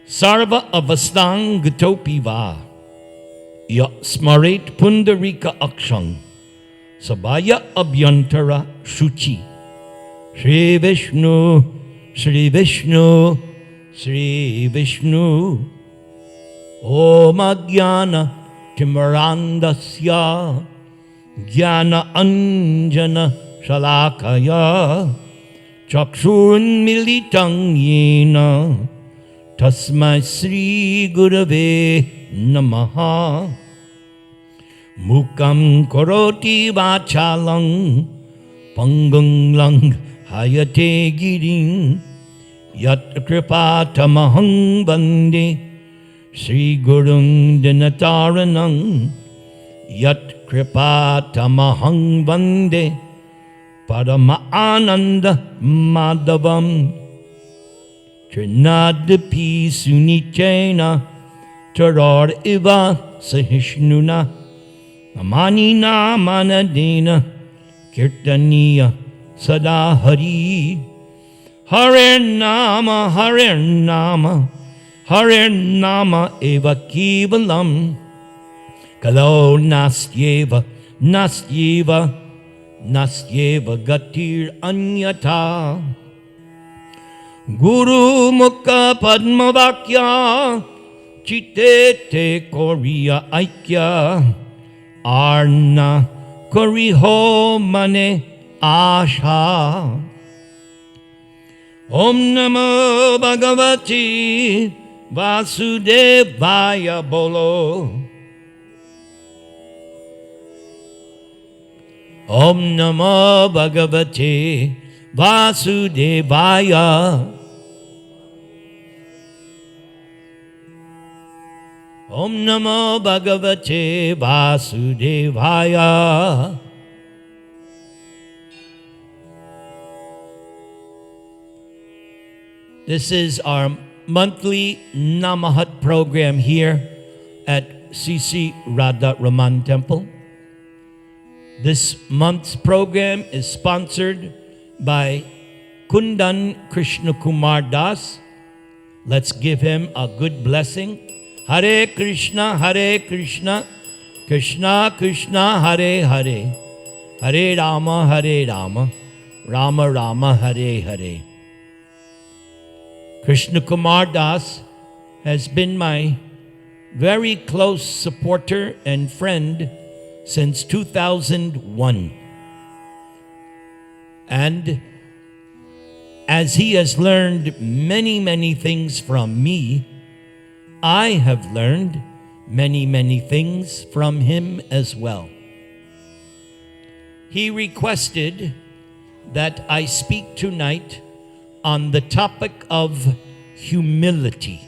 Sarva avastang gatopiva ya smaret pundarika akshang sabaya abhyantara shuchi Shri Vishnu, Shri Vishnu, Shri Vishnu Om Ajnana Timarandasya Jnana Anjana Shalakaya Chakshurunmilitang Yena Tasmai Sri Gurave Namaha Mukam Karoti Vachalang Pangung Lang Hayate Giring Yat Kripatamahang Bande Sri Gurung Dinataranang Yat Kripatamahang Bande Parama Ananda Madhavam Trinadapi Sunichena Tarar Iva Sahishnuna Amanina Manadena Kirtaniya Sada Hari Hare Nama Hare Nama Hare Nama Eva Kevalam Kalo Nastyeva Nastyeva Nastyeva Gatir Anyata Guru Mukha Padmavakya Chitete Korea Aikya Arna Koriho Mane Asha Om Namo Bhagavati Vasudevaya Bolo Om Namo Bhagavate Vasudevaya Om Namo Bhagavate Vasudevaya. This is our monthly Namahat program here at CC RadhaRaman Temple. This month's program is sponsored by Kundan Krishna Kumar Das. Let's give him a good blessing. Hare Krishna, Krishna Krishna, Hare Hare, Hare Rama, Rama Rama, Hare Hare. Krishna Kumar Das has been my very close supporter and friend since 2001. And as he has learned many things from me, I have learned many things from him as well. He requested that I speak tonight on the topic of humility.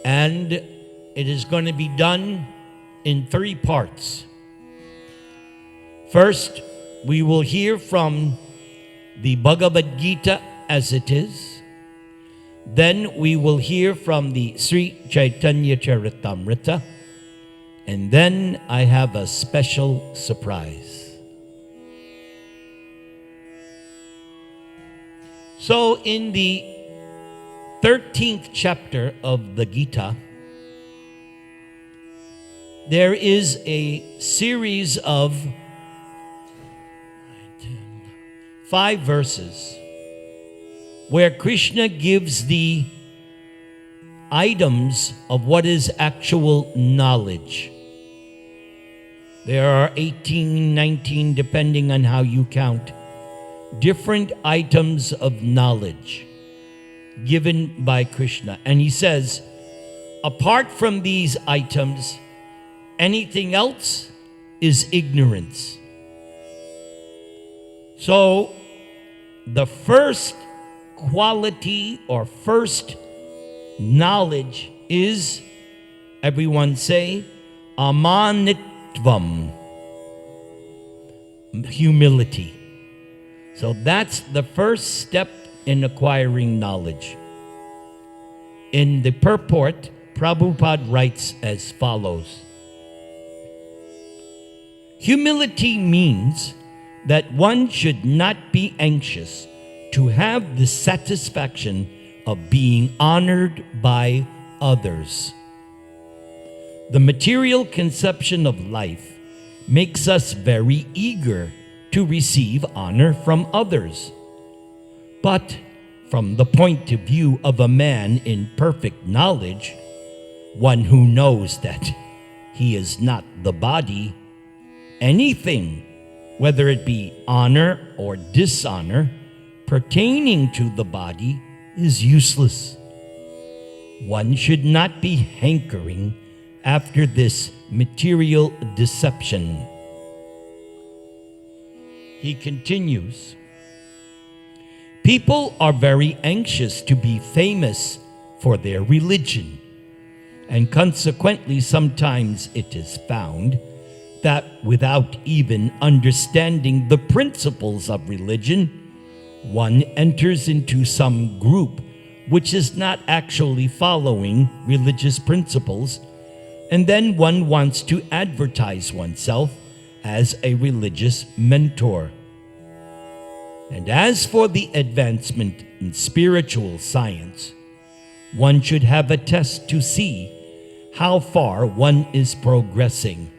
And it is going to be done in 3 parts. First, we will hear from the Bhagavad Gita as it is. Then we will hear from the Sri Chaitanya Charitamrita. And then I have a special surprise. So in the 13th chapter of the Gita, there is a series of 5 verses where Krishna gives the items of what is actual knowledge. There are 18, 19, depending on how you count, different items of knowledge given by Krishna. And he says, apart from these items, anything else is ignorance. So, the first quality or first knowledge is, everyone say, amanitvam, humility. So that's the first step in acquiring knowledge. In the purport, Prabhupada writes as follows. Humility means that one should not be anxious to have the satisfaction of being honored by others. The material conception of life makes us very eager to receive honor from others. But from the point of view of a man in perfect knowledge, one who knows that he is not the body, anything, whether it be honor or dishonor, pertaining to the body is useless. One should not be hankering after this material deception. He continues, people are very anxious to be famous for their religion, and consequently sometimes it is found that without even understanding the principles of religion, one enters into some group which is not actually following religious principles, and then one wants to advertise oneself as a religious mentor. And as for the advancement in spiritual science, one should have a test to see how far one is progressing,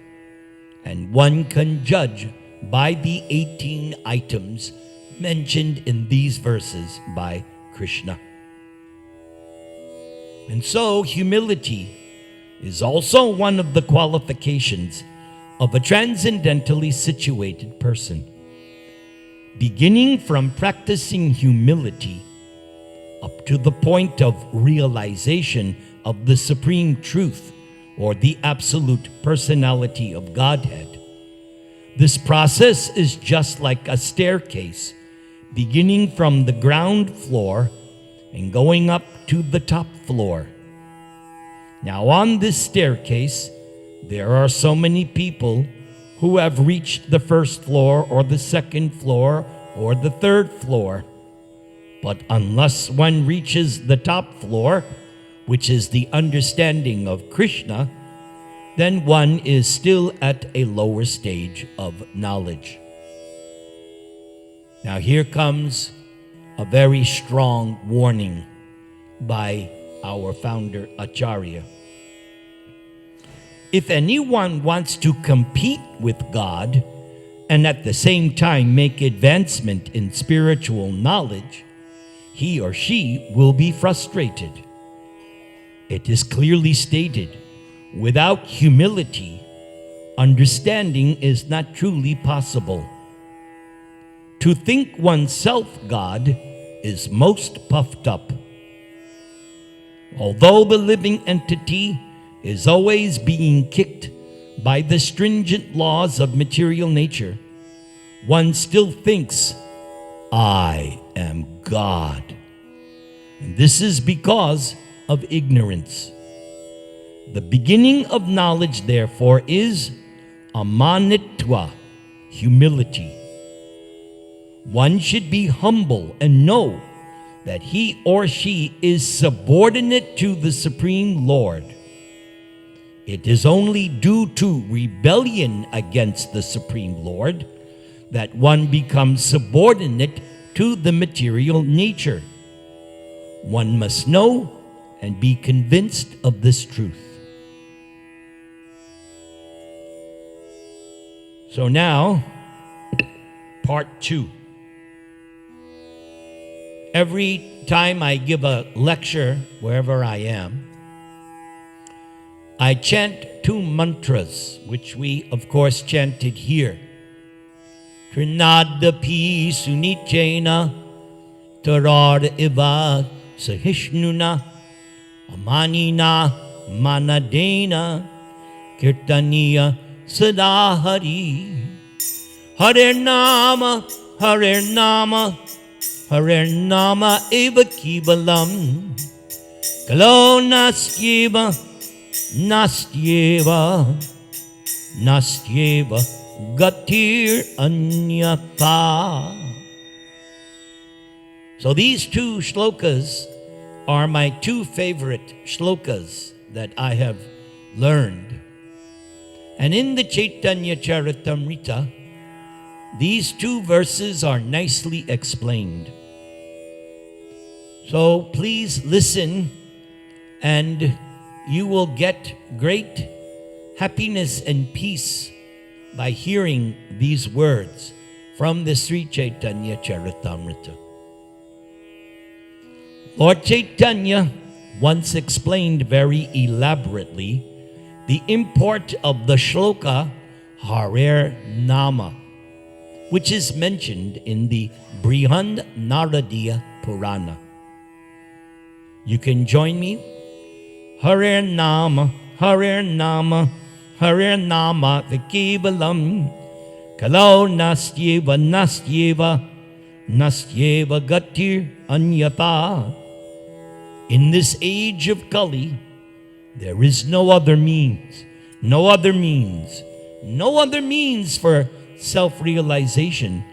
and one can judge by the 18 items mentioned in these verses by Krishna. And so humility is also one of the qualifications of a transcendentally situated person. Beginning from practicing humility up to the point of realization of the supreme truth or the absolute personality of Godhead, this process is just like a staircase, beginning from the ground floor and going up to the top floor. Now on this staircase, there are so many people who have reached the first floor or the second floor or the third floor. But unless one reaches the top floor, which is the understanding of Krishna, then one is still at a lower stage of knowledge. Now here comes a very strong warning by our Founder-Acarya. If anyone wants to compete with God and at the same time make advancement in spiritual knowledge, he or she will be frustrated. It is clearly stated, without humility, understanding is not truly possible. To think oneself God is most puffed up. Although the living entity is always being kicked by the stringent laws of material nature, one still thinks, I am God. And this is because of ignorance. The beginning of knowledge, therefore, is amanitva, humility. One should be humble and know that he or she is subordinate to the Supreme Lord. It is only due to rebellion against the Supreme Lord that one becomes subordinate to the material nature. One must know and be convinced of this truth. So now, part 2. Every time I give a lecture, wherever I am, I chant 2 mantras, which we, of course, chanted here. Trinadapi sunichena tarar iva sahishnuna amanina manadena kirtaniya sadahari. Hare Nama, Hare Nama, Hare Nama eva kibalam. Kalo nastyeva, nastyeva, nastyeva gatir anyata. So these 2 shlokas are my 2 favorite shlokas that I have learned. And in the Chaitanya Charitamrita, these 2 verses are nicely explained. So please listen, and you will get great happiness and peace by hearing these words from the Sri Chaitanya Charitamrita. Lord Chaitanya once explained very elaborately the import of the shloka RadhaRaman, which is mentioned in the Brihand Naradiya Purana. You can join me. RadhaRaman, RadhaRaman, RadhaRaman Kevalam, Kalau nastyeva nastyeva, nastyeva gatir anyata. In this age of Kali, there is no other means for self-realization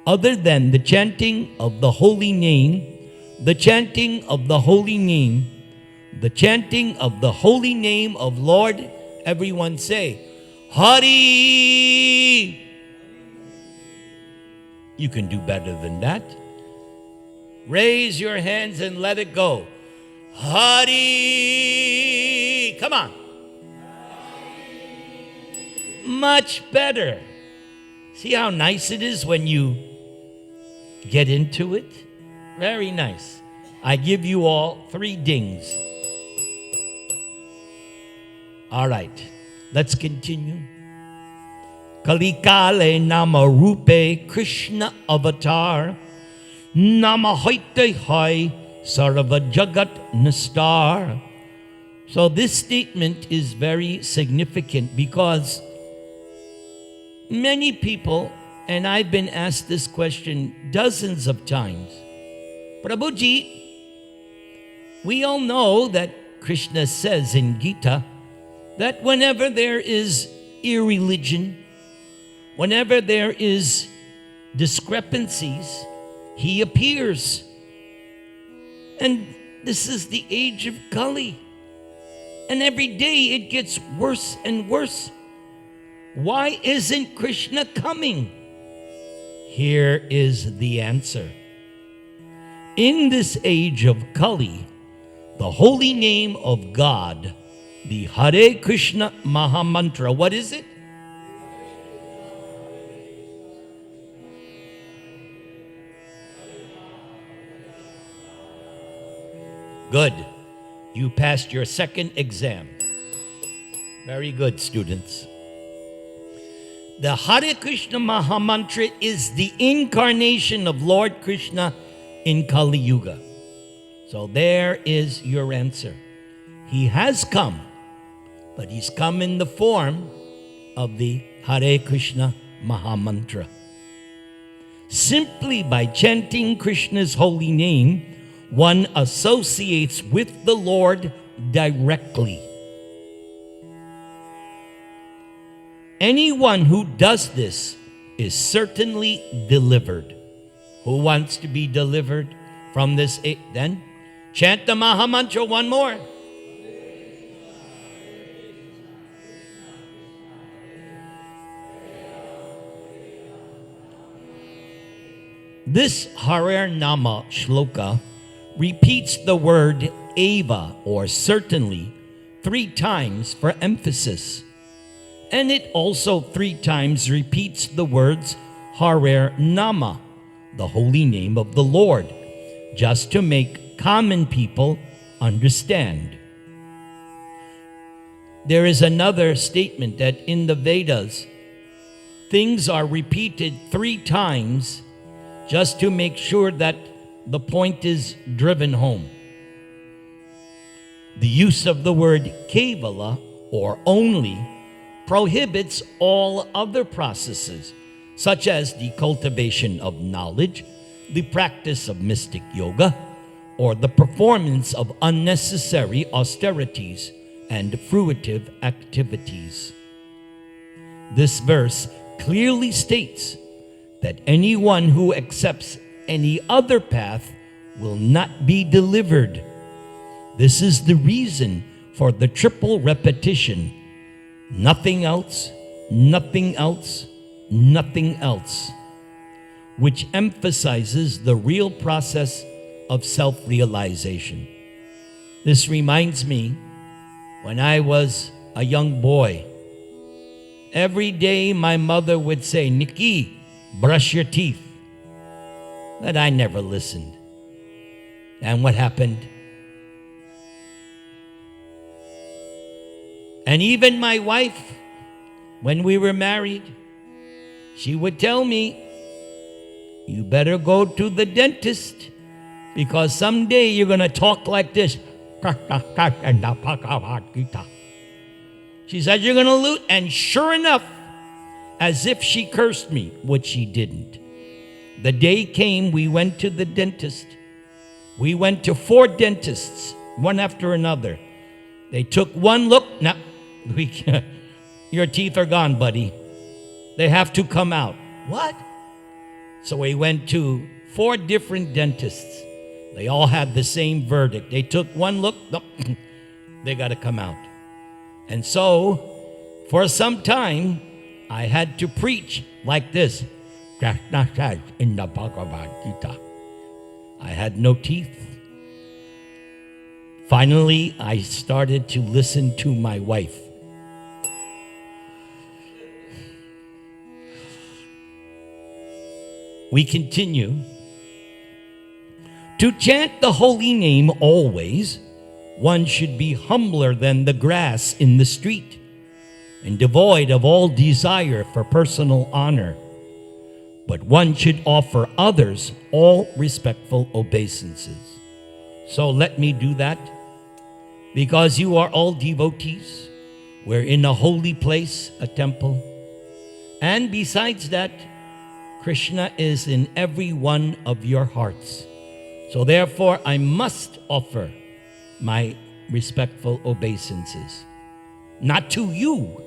other than the chanting of the holy name, the chanting of the holy name, the chanting of the holy name of Lord. Everyone say, Hari. You can do better than that. Raise your hands and let it go. Hari. Come on. Much better. See how nice it is when you get into it? Very nice. I give you all 3 dings. All right, let's continue. Kalikale nama rupe Krishna avatar, nama hoite hai sarva jagat nastar. So this statement is very significant because many people, and I've been asked this question dozens of times, Prabhuji, we all know that Krishna says in Gita that whenever there is irreligion, whenever there is discrepancies, he appears. And this is the age of Kali. And every day it gets worse and worse. Why isn't Krishna coming? Here is the answer. In this age of Kali, the holy name of God, the Hare Krishna Mahamantra, what is it? Good. You passed your second exam. Very good, students. The Hare Krishna Mahamantra is the incarnation of Lord Krishna in Kali Yuga. So there is your answer. He has come, but he's come in the form of the Hare Krishna Mahamantra. Simply by chanting Krishna's holy name, one associates with the Lord directly. Anyone who does this is certainly delivered. Who wants to be delivered from this? Then chant the Mahamantra one more. This RadhaRaman shloka repeats the word eva, or certainly, 3 times for emphasis. And it also 3 times repeats the words RadhaRaman, the holy name of the Lord, just to make common people understand. There is another statement that in the Vedas, things are repeated 3 times just to make sure that the point is driven home. The use of the word kevala, or only, prohibits all other processes, such as the cultivation of knowledge, the practice of mystic yoga, or the performance of unnecessary austerities and fruitive activities. This verse clearly states that anyone who accepts any other path will not be delivered. This is the reason for the triple repetition: nothing else, nothing else, nothing else, which emphasizes the real process of self-realization. This reminds me when I was a young boy. Every day my mother would say, "Nikki, brush your teeth." But I never listened. And what happened? And even my wife, when we were married, she would tell me, "You better go to the dentist because someday you're going to talk like this." She said, "You're going to lose." And sure enough, as if she cursed me, which she didn't. The day came, we went to the dentist. We went to 4 dentists, one after another. They took one look. Now, your teeth are gone, buddy. They have to come out. What? So we went to 4 different dentists. They all had the same verdict. They took one look. No, they got to come out. And so, for some time, I had to preach like this. In the Bhagavad Gita. I had no teeth. Finally, I started to listen to my wife. We continue. To chant the holy name always, one should be humbler than the grass in the street and devoid of all desire for personal honor. But one should offer others all respectful obeisances. So let me do that. Because you are all devotees. We're in a holy place, a temple. And besides that, Krishna is in every one of your hearts. So therefore, I must offer my respectful obeisances. Not to you,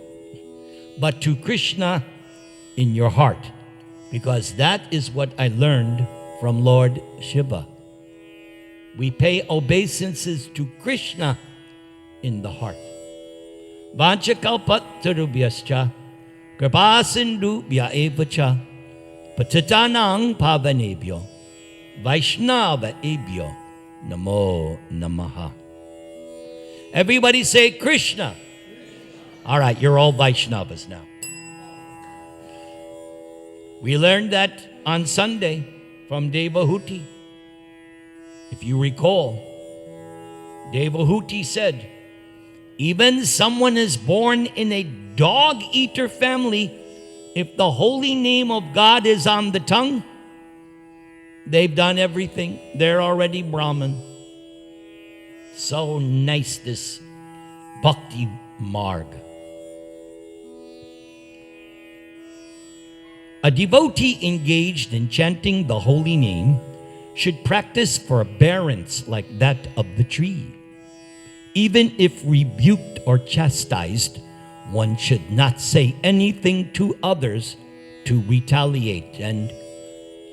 but to Krishna in your heart. Because that is what I learned from Lord Shiva. We pay obeisances to Krishna in the heart. Vanchakalpatarubhyascha kripasindubhya evacha patitanang pavanebhyo vaishnava ebhyo namo namaha. Everybody say Krishna. All right, you're all Vaishnavas now. We learned that on Sunday from Devahuti. If you recall, Devahuti said, even someone is born in a dog-eater family, if the holy name of God is on the tongue, they've done everything. They're already Brahman. So nice, this Bhakti Marg. A devotee engaged in chanting the holy name should practice forbearance like that of the tree. Even if rebuked or chastised, one should not say anything to others to retaliate. And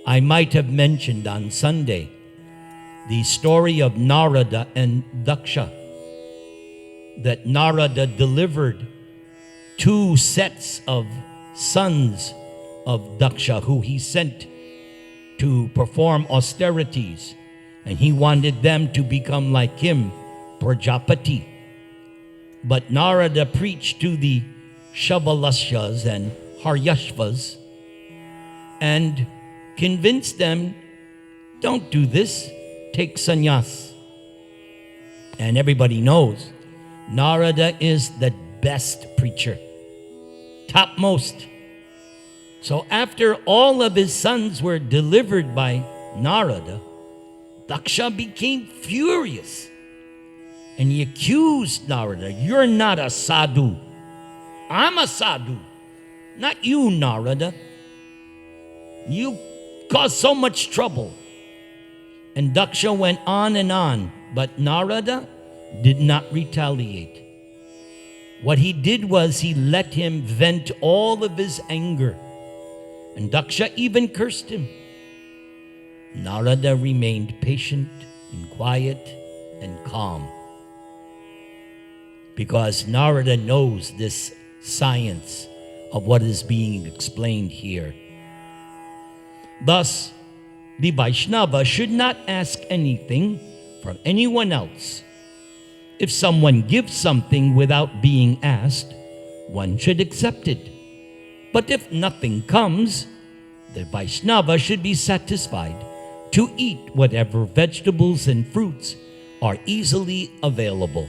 I might have mentioned on Sunday the story of Narada and Daksha, that Narada delivered 2 sets of sons of Daksha who he sent to perform austerities, and he wanted them to become like him, Prajapati. But Narada preached to the Shavalashyas and Haryashvas and convinced them, don't do this, take sannyas. And everybody knows Narada is the best preacher, topmost. So after all of his sons were delivered by Narada, Daksha became furious. And he accused Narada, you're not a sadhu. I'm a sadhu, not you, Narada. You caused so much trouble. And Daksha went on, but Narada did not retaliate. What he did was he let him vent all of his anger. And Daksha even cursed him. Narada remained patient and quiet and calm. Because Narada knows this science of what is being explained here. Thus, The Vaishnava should not ask anything from anyone else. If someone gives something without being asked, one should accept it. But if nothing comes, the Vaishnava should be satisfied to eat whatever vegetables and fruits are easily available.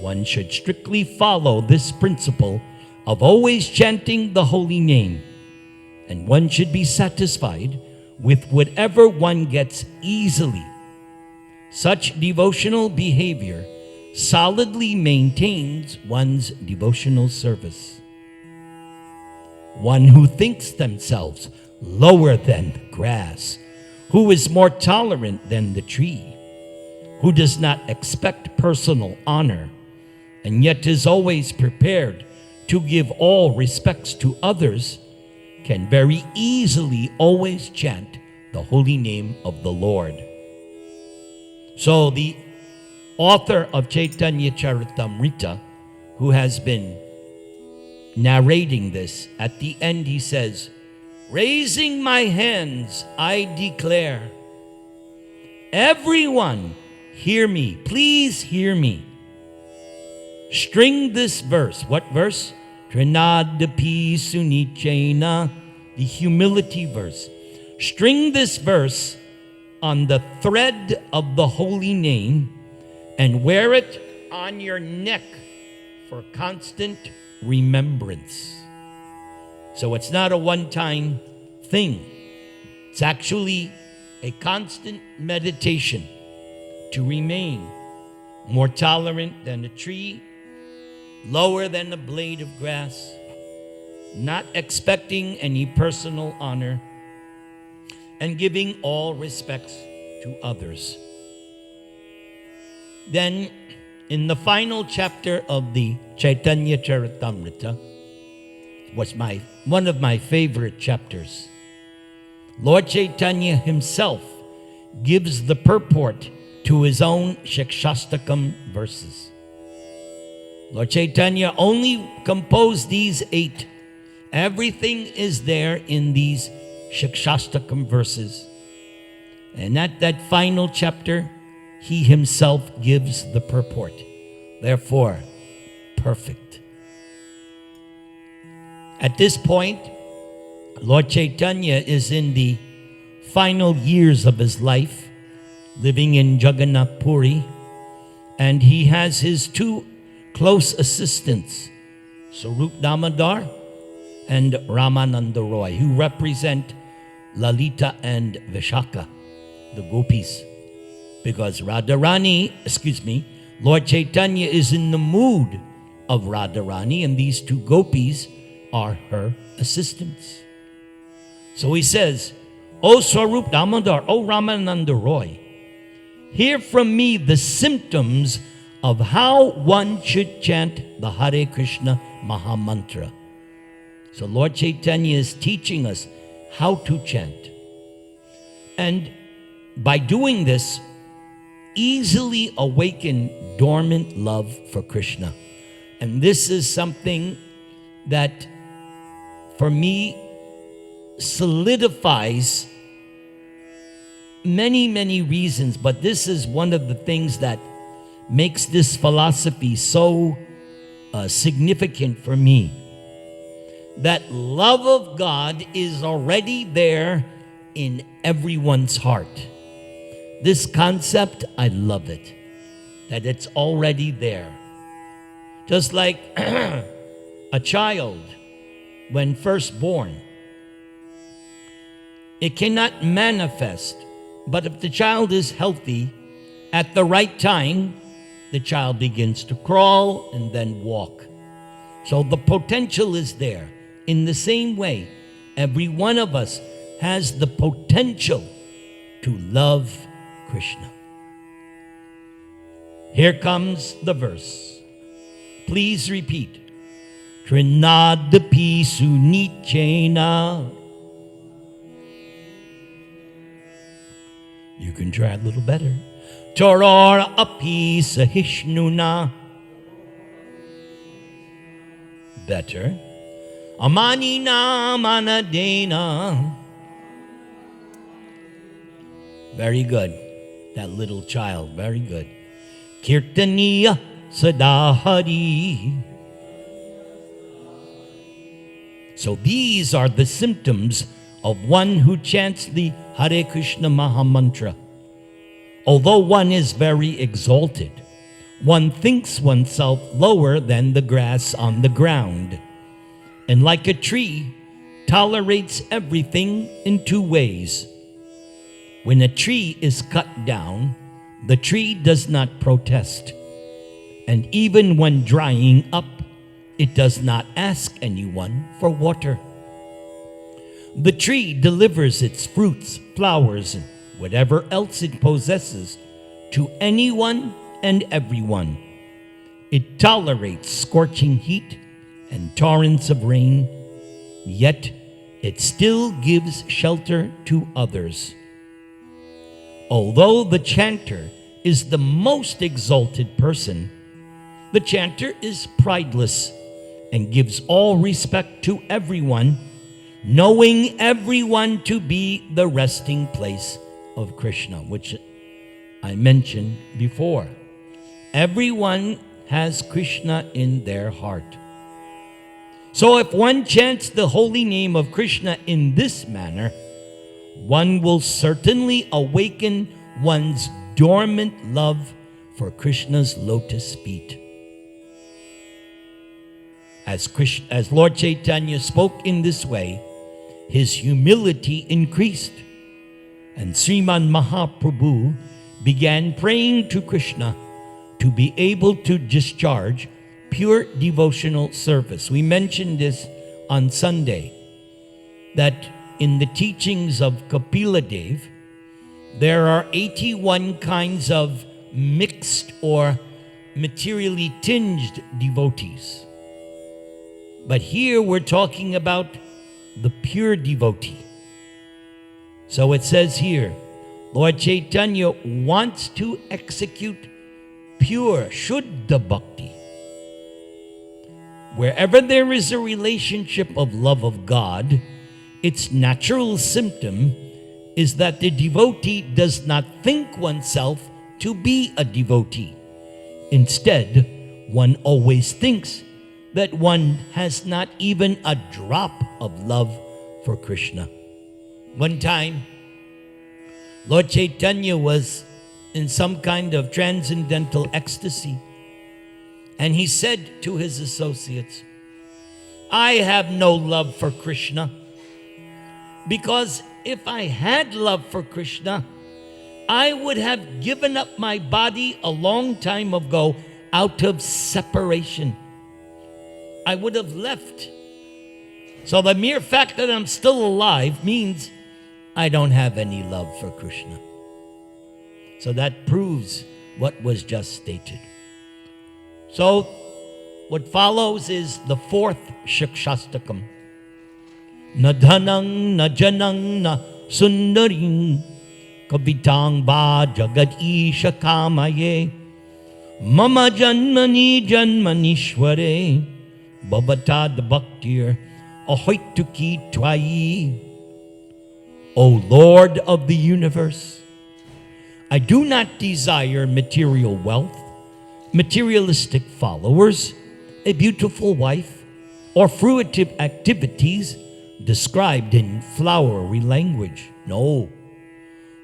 One should strictly follow this principle of always chanting the holy name, and one should be satisfied with whatever one gets easily. Such devotional behavior solidly maintains one's devotional service. One who thinks themselves lower than the grass, who is more tolerant than the tree, who does not expect personal honor, and yet is always prepared to give all respects to others, can very easily always chant the holy name of the Lord. So the author of Chaitanya Charitamrita, who has been narrating this, at the end he says, "Raising my hands, I declare, everyone hear me, please hear me." String this verse. What verse? Trinadapi Sunichena, the humility verse. String this verse on the thread of the holy name and wear it on your neck for constant remembrance. So it's not a one-time thing. It's actually a constant meditation to remain more tolerant than a tree, lower than a blade of grass, not expecting any personal honor, and giving all respects to others. Then, in the final chapter of the Chaitanya Charitamrita, was one of my favorite chapters. Lord Chaitanya himself gives the purport to his own Shikshastakam verses. Lord Chaitanya only composed these 8. Everything is there in these Shikshastakam verses. And at that final chapter, he himself gives the purport. Therefore, perfect. At this point, Lord Chaitanya is in the final years of his life, living in Jagannath Puri, and he has his 2 close assistants, Sarup Damodar and Ramananda Roy, who represent Lalita and Vishaka, the gopis. Because Lord Chaitanya is in the mood of Radharani, and these 2 gopis are her assistants. So he says, "O Swarup Damodar, O Ramananda Roy, hear from me the symptoms of how one should chant the Hare Krishna Mahamantra." So Lord Chaitanya is teaching us how to chant. And by doing this, easily awaken dormant love for Krishna. And this is something that, for me, solidifies many, many reasons, but this is one of the things that makes this philosophy so significant for me. That love of God is already there in everyone's heart. This concept, I love it, that it's already there. Just like a child, when first born, it cannot manifest, but if the child is healthy, at the right time, the child begins to crawl and then walk. So the potential is there. In the same way, every one of us has the potential to love Krishna. Here comes the verse. Please repeat. Trinadapi Sunichena. You can try a little better. Toror api sahishnuna. Better. Amanina manadena. Very good. That little child, very good. Kirtaniya Sadahari. So these are the symptoms of one who chants the Hare Krishna Maha Mantra. Although one is very exalted, one thinks oneself lower than the grass on the ground, and like a tree, tolerates everything in two ways. When a tree is cut down, the tree does not protest, and even when drying up, it does not ask anyone for water. The tree delivers its fruits, flowers, and whatever else it possesses to anyone and everyone. It tolerates scorching heat and torrents of rain, yet it still gives shelter to others. Although the chanter is the most exalted person, the chanter is prideless and gives all respect to everyone, knowing everyone to be the resting place of Krishna, which I mentioned before. Everyone has Krishna in their heart. So if one chants the holy name of Krishna in this manner, one will certainly awaken one's dormant love for Krishna's lotus feet. As Lord Chaitanya spoke in this way, his humility increased, and Sriman Mahaprabhu began praying to Krishna to be able to discharge pure devotional service. We mentioned this on Sunday, that in the teachings of Kapila Dev, there are 81 kinds of mixed or materially tinged devotees. But here we're talking about the pure devotee. So it says here, Lord Chaitanya wants to execute pure Shuddha Bhakti. Wherever there is a relationship of love of God, its natural symptom is that the devotee does not think oneself to be a devotee. Instead, one always thinks that one has not even a drop of love for Krishna. One time, Lord Chaitanya was in some kind of transcendental ecstasy, and he said to his associates, I have no love for Krishna, because if I had love for Krishna, I would have given up my body a long time ago out of separation. I would have left. So the mere fact that I'm still alive means I don't have any love for Krishna. So that proves what was just stated. So what follows is the fourth Shikshastakam. Na dhanang na janang na sundaring kavitang ba jagad isha kamaye mama janmani janmanishware babatad bhaktir ahoituki twayi. O Lord of the universe, I do not desire material wealth, materialistic followers, a beautiful wife, or fruitive activities described in flowery language. No.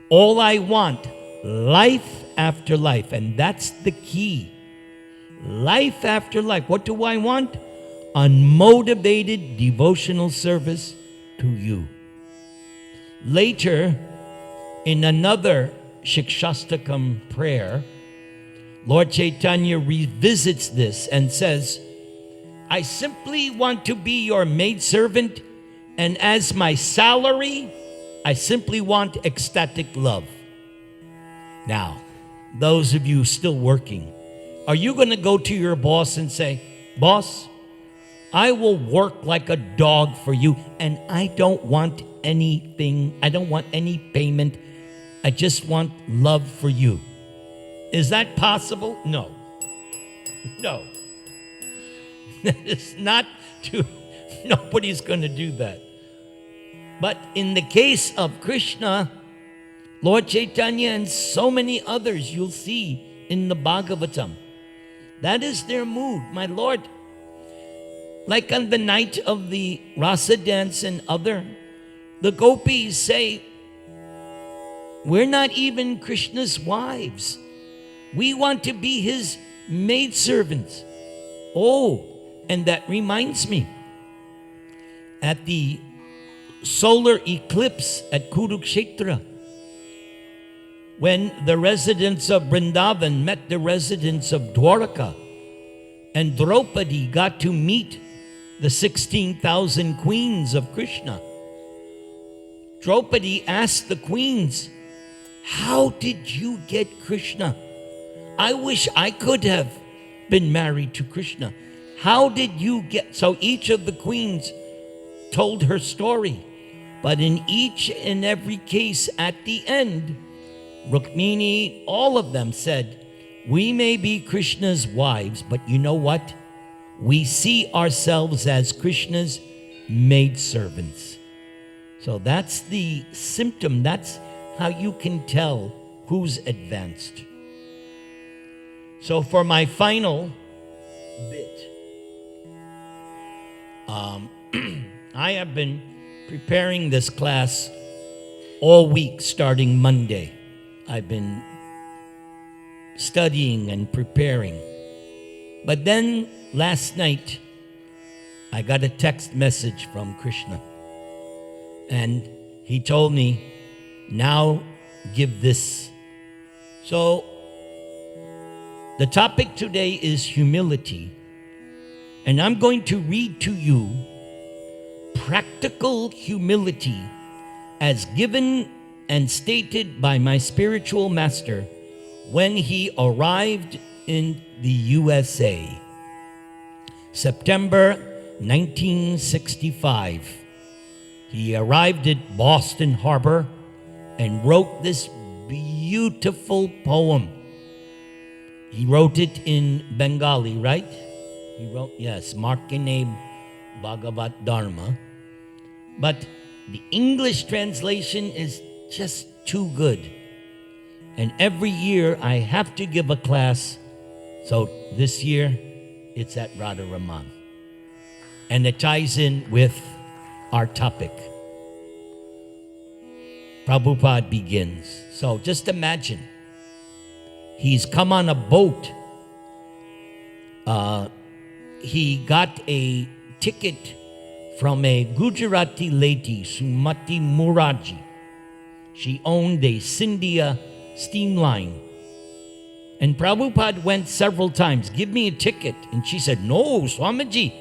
All I want, life after life, and that's the key. Life after life. What do I want? Unmotivated devotional service to you. Later, in another Shikshastakam prayer, Lord Chaitanya revisits this and says, I simply want to be your maidservant, and as my salary, I simply want ecstatic love. Now, those of you still working, are you going to go to your boss and say, Boss, I will work like a dog for you, and I don't want anything, I don't want any payment, I just want love for you. Is that possible? No. No. It's not to, nobody's going to do that. But in the case of Krishna, Lord Chaitanya and so many others you'll see in the Bhagavatam. That is their mood, my Lord. Like on the night of the Rasa dance and other, the gopis say, we're not even Krishna's wives. We want to be his maidservants. Oh, and that reminds me, at the solar eclipse at Kurukshetra, when the residents of Vrindavan met the residents of Dwaraka, and Draupadi got to meet the 16,000 queens of Krishna. Draupadi asked the queens, how did you get Krishna? I wish I could have been married to Krishna. How did you get? So each of the queens told her story. But in each and every case at the end, Rukmini, all of them said, we may be Krishna's wives, but you know what? We see ourselves as Krishna's maidservants. So that's the symptom. That's how you can tell who's advanced. So for my final bit, I have been preparing this class all week starting Monday. I've been studying and preparing. But then last night, I got a text message from Krishna. And he told me, now give this. So the topic today is humility. And I'm going to read to you practical humility as given and stated by my spiritual master when he arrived in the USA. September 1965. He arrived at Boston Harbor and wrote this beautiful poem. He wrote it in Bengali, right? He wrote, yes, Markine Bhagavat Dharma. But the English translation is just too good. And every year I have to give a class. So this year it's at RadhaRaman. And it ties in with our topic. Prabhupada begins. So just imagine, he's come on a boat. He got a ticket from a Gujarati lady, Sumati Muraji. She owned a Scindia steam line. And Prabhupada went several times, give me a ticket. And she said, no, Swamiji,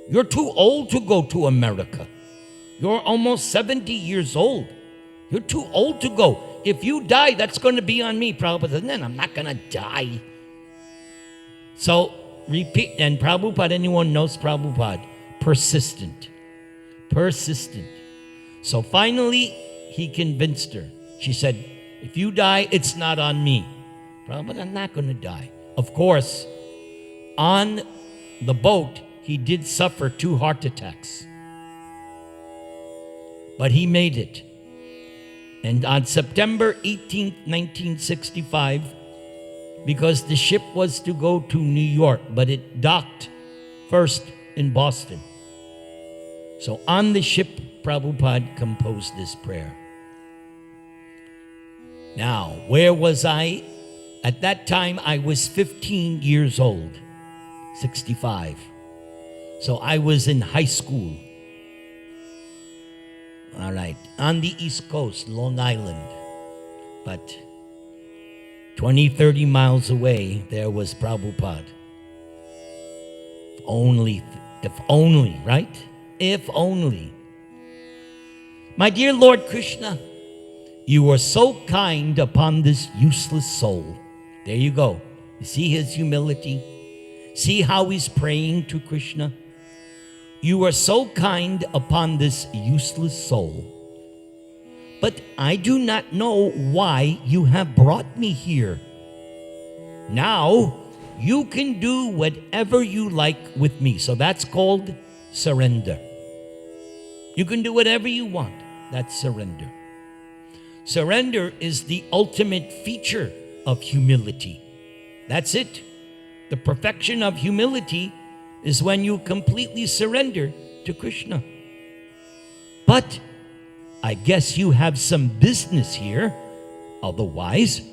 you're too old to go to America. You're almost 70 years old. You're too old to go. If you die, that's going to be on me. Prabhupada said, no, I'm not going to die. So, repeat. And Prabhupada, anyone knows Prabhupada? Persistent. Persistent. So finally, he convinced her. She said, if you die, it's not on me. Prabhupada, I'm not going to die. Of course, on the boat, he did suffer 2 heart attacks. But he made it. And on September 18th, 1965, because the ship was to go to New York, but it docked first in Boston. So on the ship, Prabhupada composed this prayer. Now, where was I? At that time, I was 15 years old, 65. So I was in high school. All right, on the East Coast, Long Island. But 20, 30 miles away, there was Prabhupada. If only, right? If only. My dear Lord Krishna, you are so kind upon this useless soul. There you go. You see his humility? See how he's praying to Krishna? You are so kind upon this useless soul. But I do not know why you have brought me here. Now, you can do whatever you like with me. So that's called surrender. You can do whatever you want. That's surrender. Surrender is the ultimate feature of humility. That's it. The perfection of humility is when you completely surrender to Krishna. But I guess you have some business here. Otherwise,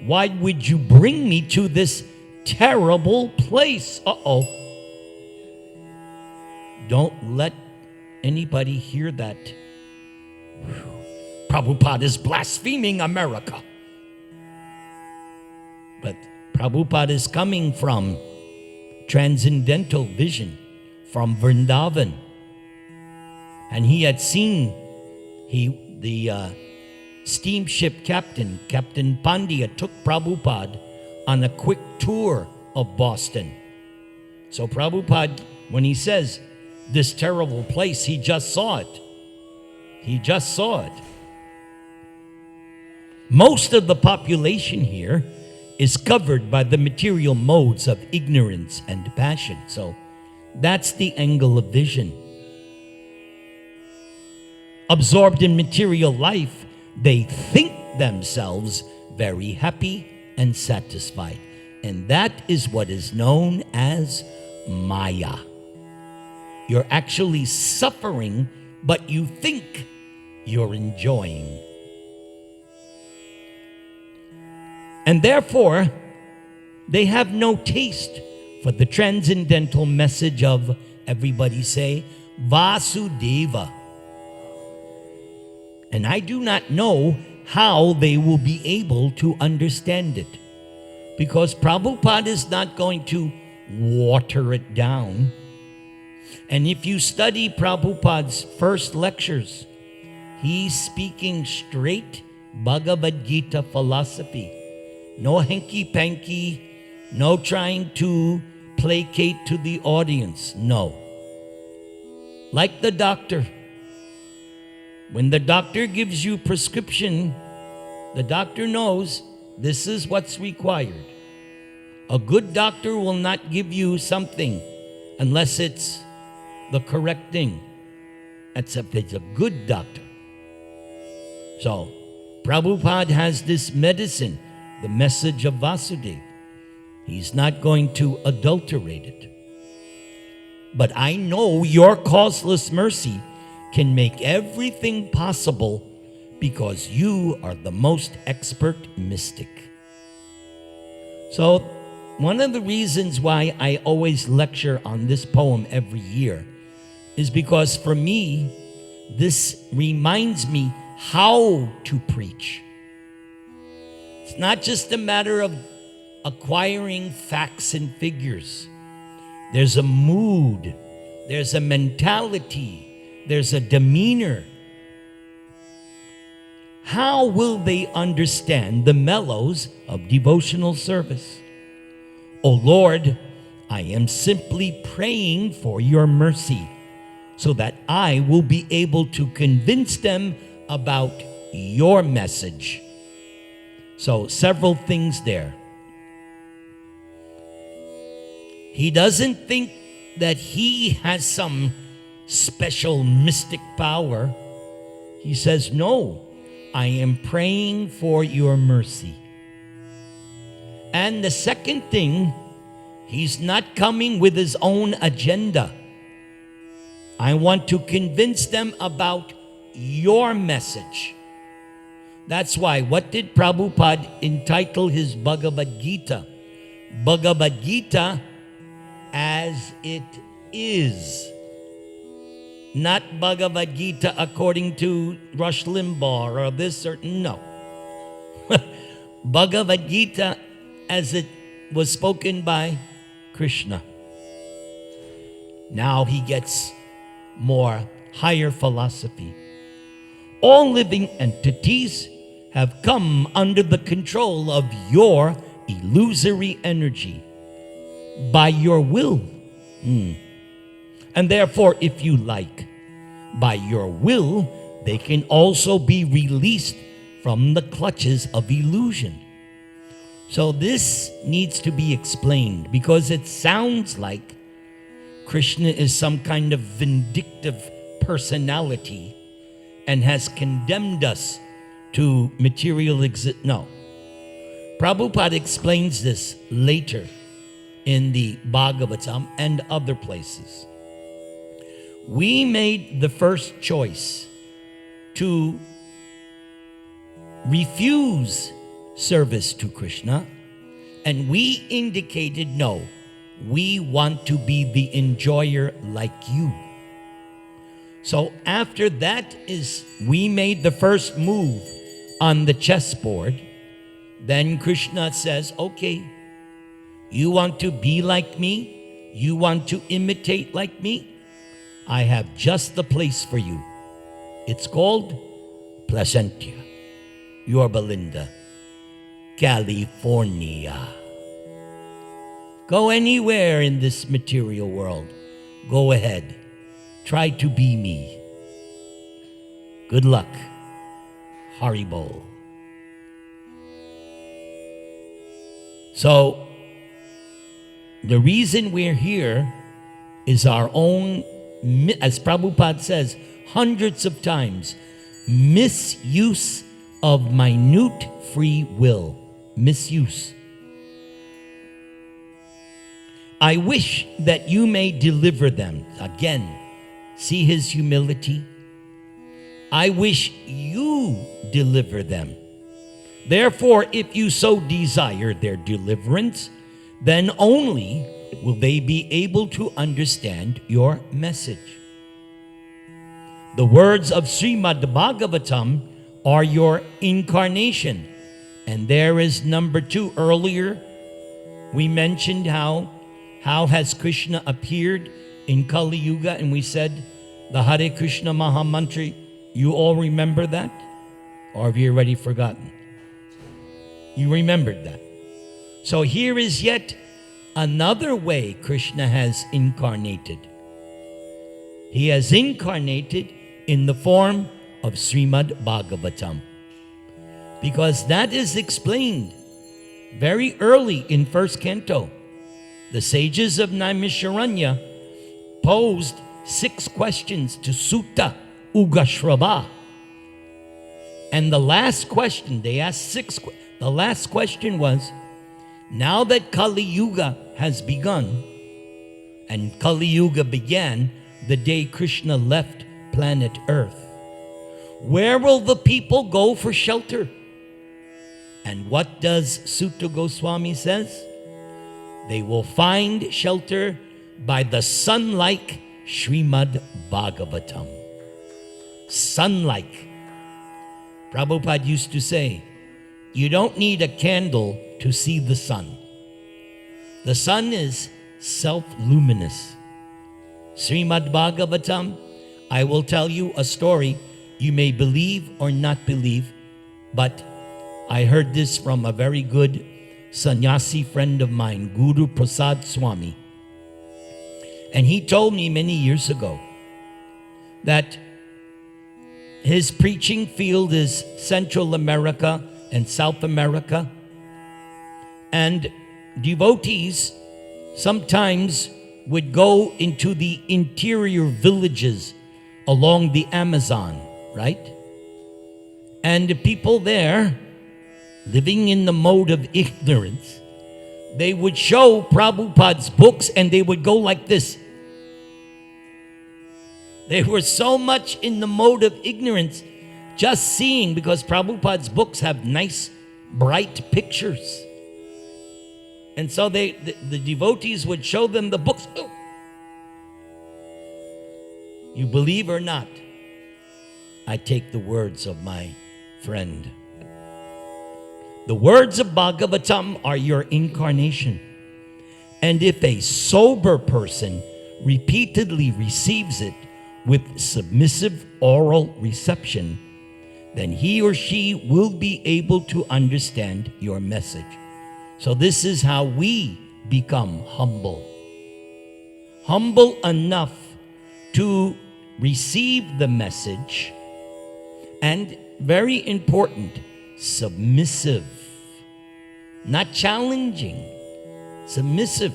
why would you bring me to this terrible place? Uh-oh. Don't let anybody hear that. Prabhupada is blaspheming America. But Prabhupada is coming from transcendental vision, from Vrindavan. And he had seen the steamship captain, Captain Pandya, took Prabhupada on a quick tour of Boston. So Prabhupada, when he says this terrible place, he just saw it. He just saw it. Most of the population here is covered by the material modes of ignorance and passion. So that's the angle of vision. Absorbed in material life, they think themselves very happy and satisfied. And that is what is known as Maya. You're actually suffering, but you think you're enjoying. And therefore, they have no taste for the transcendental message of, everybody say, Vasudeva. And I do not know how they will be able to understand it, because Prabhupada is not going to water it down. And if you study Prabhupada's first lectures, he's speaking straight Bhagavad Gita philosophy. No hanky-panky, no trying to placate to the audience. No. Like the doctor. When the doctor gives you prescription, the doctor knows this is what's required. A good doctor will not give you something unless it's the correct thing. Except it's a good doctor. So, Prabhupada has this medicine, the message of Vasudeva. He's not going to adulterate it. But I know your causeless mercy can make everything possible because you are the most expert mystic. So, one of the reasons why I always lecture on this poem every year is because for me, this reminds me how to preach. It's not just a matter of acquiring facts and figures. There's a mood, there's a mentality, there's a demeanor. How will they understand the mellows of devotional service? O Lord, I am simply praying for your mercy so that I will be able to convince them about your message. So, several things there. He doesn't think that he has some special mystic power. He says, no, I am praying for your mercy. And the second thing, he's not coming with his own agenda. I want to convince them about your message. That's why, what did Prabhupada entitle his Bhagavad Gita? Bhagavad Gita as it is. Not Bhagavad Gita according to Rush Limbaugh or this or no. Bhagavad Gita as it was spoken by Krishna. Now he gets more higher philosophy. All living entities have come under the control of your illusory energy by your will. And therefore, if you like, by your will, they can also be released from the clutches of illusion. So this needs to be explained because it sounds like Krishna is some kind of vindictive personality and has condemned us to material exist. No. Prabhupada explains this later in the Bhagavatam and other places. We made the first choice to refuse service to Krishna, and we indicated, no, we want to be the enjoyer like you. So after that we made the first move on the chessboard. Then Krishna says, okay, you want to be like me? You want to imitate like me? I have just the place for you. It's called Placentia, Yorba Linda, California. Go anywhere in this material world. Go ahead. Try to be me. Good luck. Haribol. So, the reason we're here is our own, as Prabhupada says hundreds of times, misuse of minute free will. Misuse. I wish that you may deliver them. Again, see his humility. I wish you deliver them. Therefore, if you so desire their deliverance, then only will they be able to understand your message. The words of Srimad Bhagavatam are your incarnation. And there is number 2. Earlier, we mentioned how has Krishna appeared in Kali Yuga, and we said the Hare Krishna Maha Mantra. You all remember that? Or have you already forgotten? You remembered that. So here is yet another way Krishna has incarnated. He has incarnated in the form of Srimad Bhagavatam. Because that is explained very early in first canto. The sages of Naimisharanya posed 6 questions to Sutta Ugashrava. And the last question, they asked 6 questions. The last question was, now that Kali Yuga has begun, and Kali Yuga began the day Krishna left planet Earth, where will the people go for shelter? And what does Sutta Goswami says? They will find shelter by the sun-like Srimad Bhagavatam. Sun-like. Prabhupada used to say, you don't need a candle to see the sun. The sun is self-luminous. Srimad Bhagavatam, I will tell you a story. You may believe or not believe, but I heard this from a very good sannyasi friend of mine, Guru Prasad Swami. And he told me many years ago that his preaching field is Central America and South America. And devotees sometimes would go into the interior villages along the Amazon, right? And the people there, living in the mode of ignorance, they would show Prabhupada's books and they would go like this. They were so much in the mode of ignorance, just seeing, because Prabhupada's books have nice, bright pictures. And so the devotees would show them the books. Oh. You believe or not, I take the words of my friend. The words of Bhagavatam are your incarnation. And if a sober person repeatedly receives it with submissive oral reception, then he or she will be able to understand your message. So this is how we become humble. Humble enough to receive the message, and very important, submissive. Not challenging, submissive.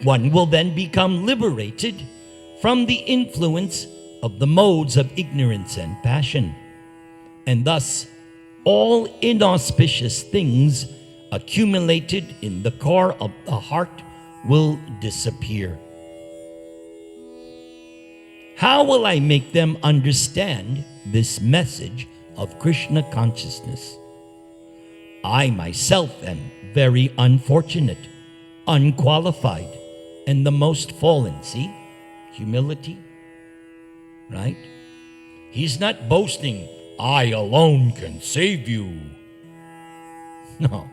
One will then become liberated from the influence of the modes of ignorance and passion. and thus all inauspicious things accumulated in the core of the heart will disappear. How will I make them understand this message of Krishna consciousness? I myself am very unfortunate, unqualified, and the most fallen. See? Humility. Right? He's not boasting, I alone can save you. No.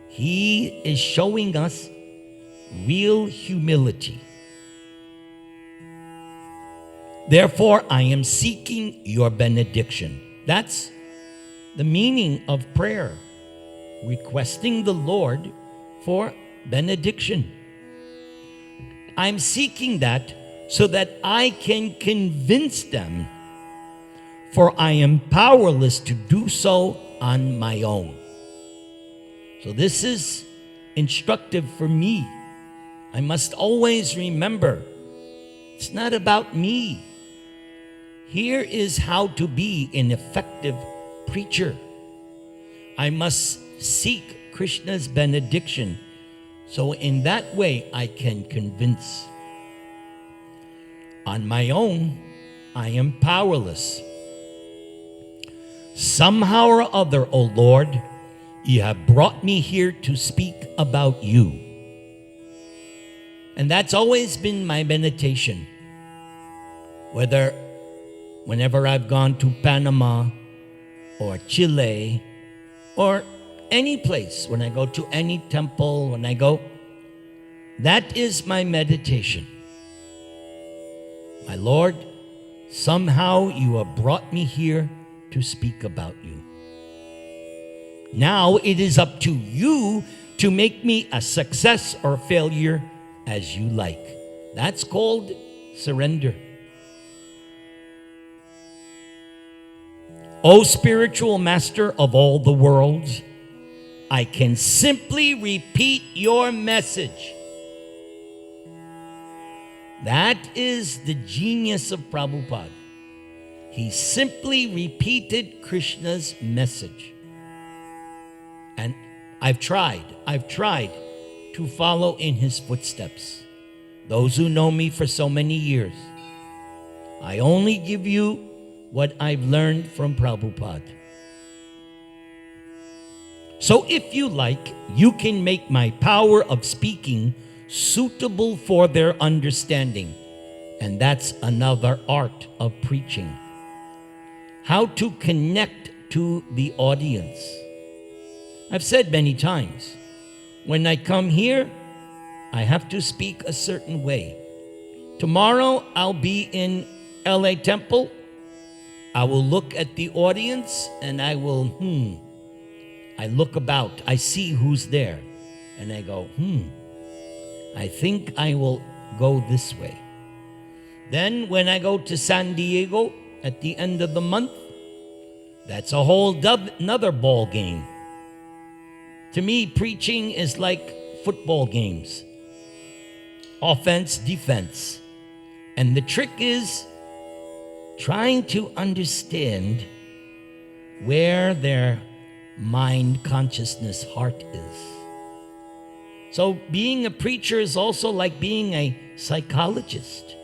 He is showing us real humility. Therefore, I am seeking your benediction. That's the meaning of prayer. Requesting the Lord for benediction. I'm seeking that so that I can convince them, for I am powerless to do so on my own. So this is instructive for me. I must always remember, it's not about me. Here is how to be an effective preacher. I must seek Krishna's benediction, so in that way I can convince. On my own, I am powerless. Somehow or other, O Lord, you have brought me here to speak about you. And that's always been my meditation. Whenever I've gone to Panama or Chile or any place, when I go to any temple, that is my meditation. My Lord, somehow you have brought me here to speak about you. Now it is up to you to make me a success or failure as you like. That's called surrender. O spiritual master of all the worlds, I can simply repeat your message. That is the genius of Prabhupada. He simply repeated Krishna's message. And I've tried to follow in his footsteps. Those who know me for so many years, I only give you what I've learned from Prabhupada. So if you like, you can make my power of speaking suitable for their understanding. And that's another art of preaching. How to connect to the audience. I've said many times, when I come here, I have to speak a certain way. Tomorrow, I'll be in LA Temple. I will look at the audience and I will, I look about, I see who's there. And I go, I think I will go this way. Then when I go to San Diego at the end of the month, that's a whole another ball game. To me, preaching is like football games. Offense, defense. And the trick is trying to understand where their mind, consciousness, heart is. So being a preacher is also like being a psychologist.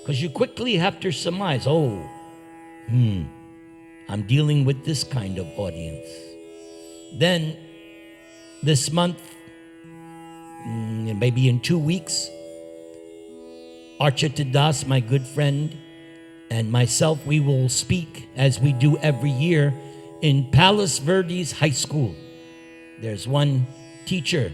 Because you quickly have to surmise, I'm dealing with this kind of audience. Then this month, maybe in 2 weeks, Archita Das, my good friend, and myself, we will speak, as we do every year, in Palos Verdes High School. There's one teacher.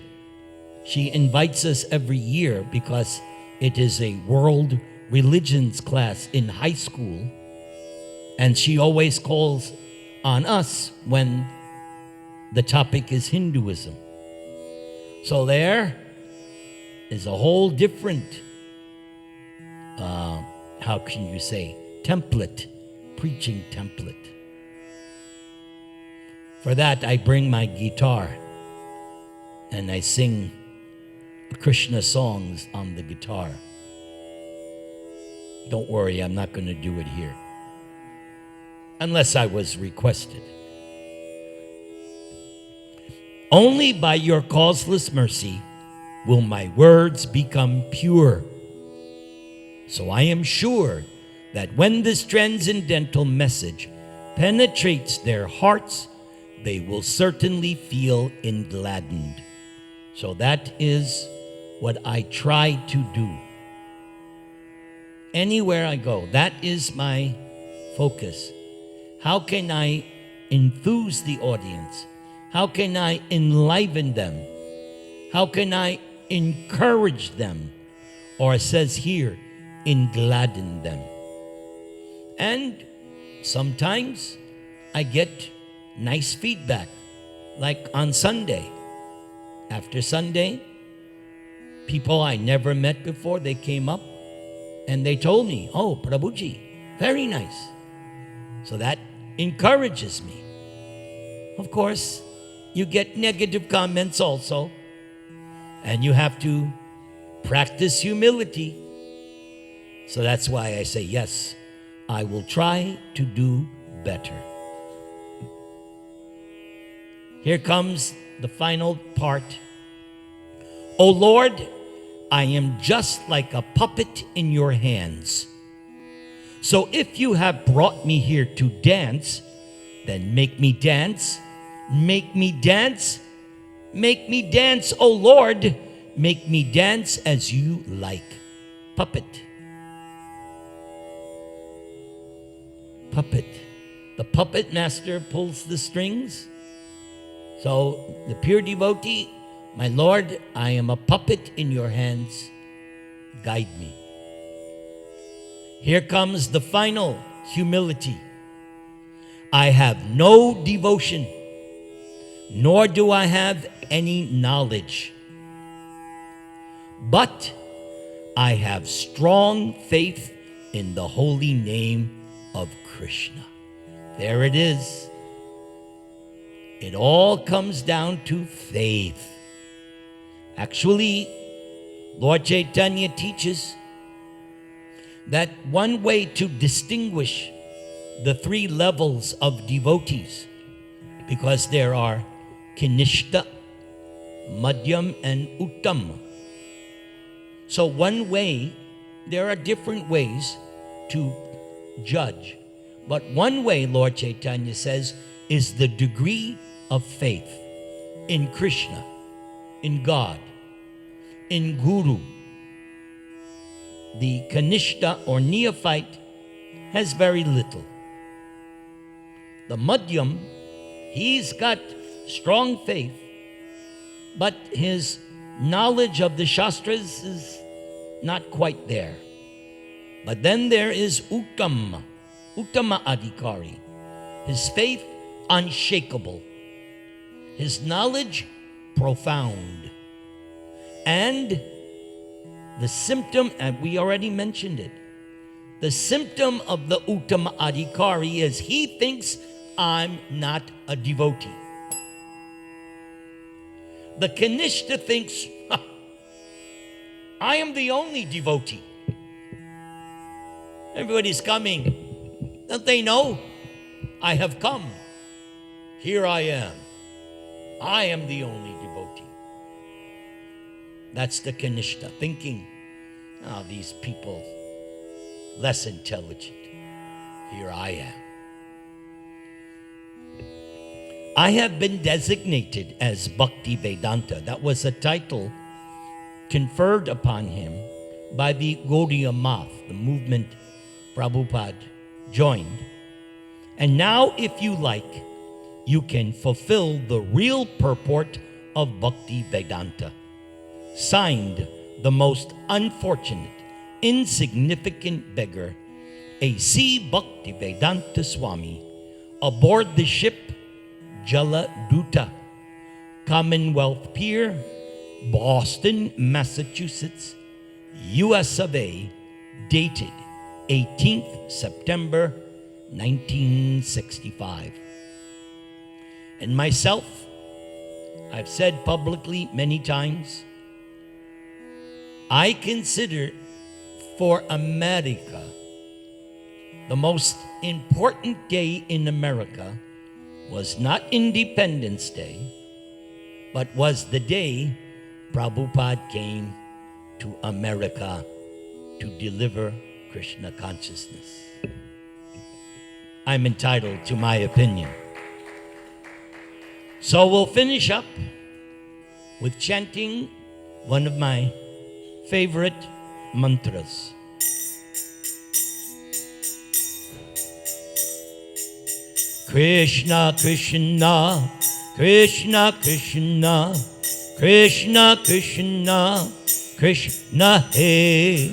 She invites us every year because it is a world religions class in high school. And she always calls on us when the topic is Hinduism. So there is a whole different, how can you say, template, preaching template. For that, I bring my guitar and I sing Krishna songs on the guitar. Don't worry, I'm not going to do it here. unless I was requested. Only by your causeless mercy will my words become pure. So I am sure that when this transcendental message penetrates their hearts, they will certainly feel engladdened. So that is what I try to do. Anywhere I go, that is my focus. How can I enthuse the audience? How can I enliven them? How can I encourage them? Or it says here, engladden them. And sometimes I get nice feedback, like on Sunday. After Sunday, people I never met before, they came up and they told me, "Oh, Prabhuji, very nice." So that encourages me. Of course, you get negative comments also, and you have to practice humility. So that's why I say, yes, I will try to do better. Here comes the final part. O Lord, I am just like a puppet in your hands. So if you have brought me here to dance, then make me dance. Make me dance. Make me dance, O Lord. Make me dance as you like. Puppet. Puppet. The puppet master pulls the strings. So the pure devotee, my Lord, I am a puppet in your hands. Guide me. Here comes the final humility. I have no devotion, nor do I have any knowledge. But I have strong faith in the holy name of Krishna. There it is. It all comes down to faith. Actually, Lord Chaitanya teaches that one way to distinguish the three levels of devotees, because there are Kinishta, Madhyam, and Uttam. So one way, there are different ways to judge. But one way, Lord Chaitanya says, is the degree of faith in Krishna, in God, in Guru. The Kanishta or neophyte has very little. The Madhyam, he's got strong faith, but his knowledge of the Shastras is not quite there. But then there is Uttama-Adhikari. His faith, unshakable. His knowledge, profound. And the symptom, and we already mentioned it, the symptom of the Uttama-Adhikari is he thinks I'm not a devotee. The Kanishta thinks, I am the only devotee. Everybody's coming. Don't they know? I have come. Here I am. I am the only devotee. That's the Kanishta thinking, these people less intelligent. Here I am. I have been designated as Bhakti Vedanta. That was a title conferred upon him by the Gaudiya Math, the movement Prabhupada joined. And now, if you like, you can fulfill the real purport of Bhakti Vedanta. Signed, the most unfortunate, insignificant beggar, A.C. Bhakti Vedanta Swami, aboard the ship Jala Duta, Commonwealth Pier, Boston, Massachusetts, US of A, dated 18th September 1965. And myself, I've said publicly many times, I consider for America the most important day in America was not Independence Day, but was the day Prabhupada came to America to deliver Krishna consciousness. I'm entitled to my opinion. So we'll finish up with chanting one of my favorite mantras. Krishna, Krishna, Krishna, Krishna, Krishna, Krishna, Krishna, Hey.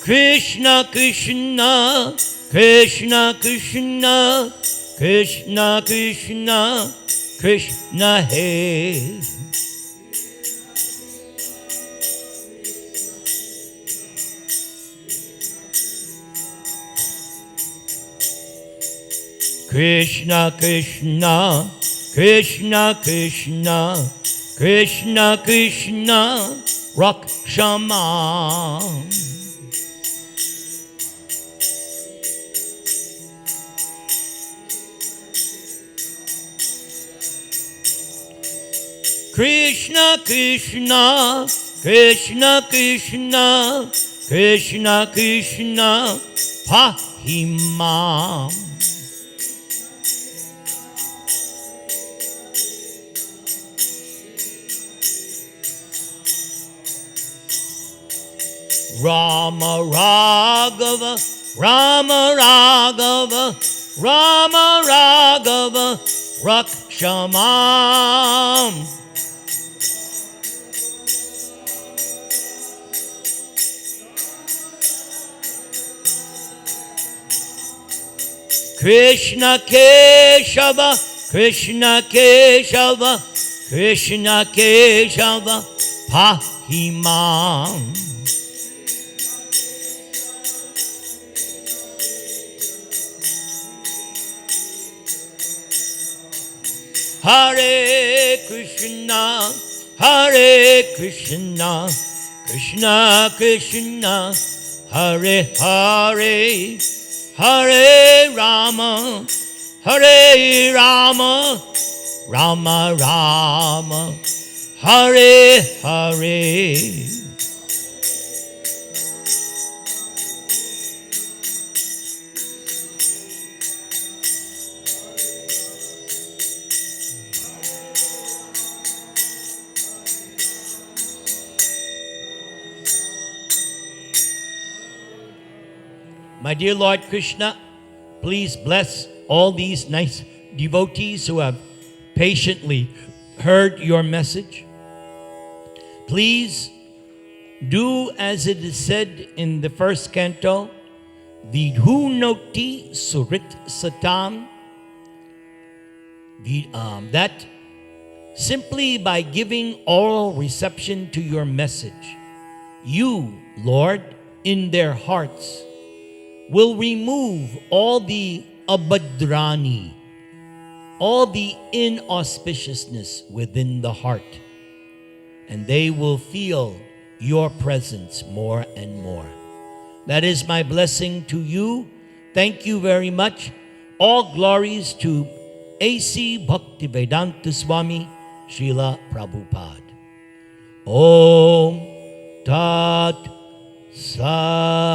Krishna, Krishna, Krishna, Krishna, Krishna, Krishna, Krishna, Hey. Krishna, Krishna, Krishna, Krishna, Krishna, Krishna, Rakshama. Krishna, Krishna, Krishna, Krishna, Krishna, Krishna, Pahimam. Rama Raghava, Rama Raghava, Rama Raghava, Rakshamam. Krishna Keshava, Krishna Keshava, Krishna Keshava, Pahimam. Hare Krishna, Hare Krishna, Krishna Krishna, Hare Hare, Hare Rama, Hare Rama, Rama Rama, Hare Hare. My dear Lord Krishna, please bless all these nice devotees who have patiently heard your message. Please do as it is said in the first canto, Vidhunoti Surit Satam, that simply by giving oral reception to your message, you, Lord, in their hearts, will remove all the abhadrani, all the inauspiciousness within the heart, and they will feel your presence more and more. That is my blessing to you. Thank you very much. All glories to A.C. Bhaktivedanta Swami Srila Prabhupada. Om Tat Sat.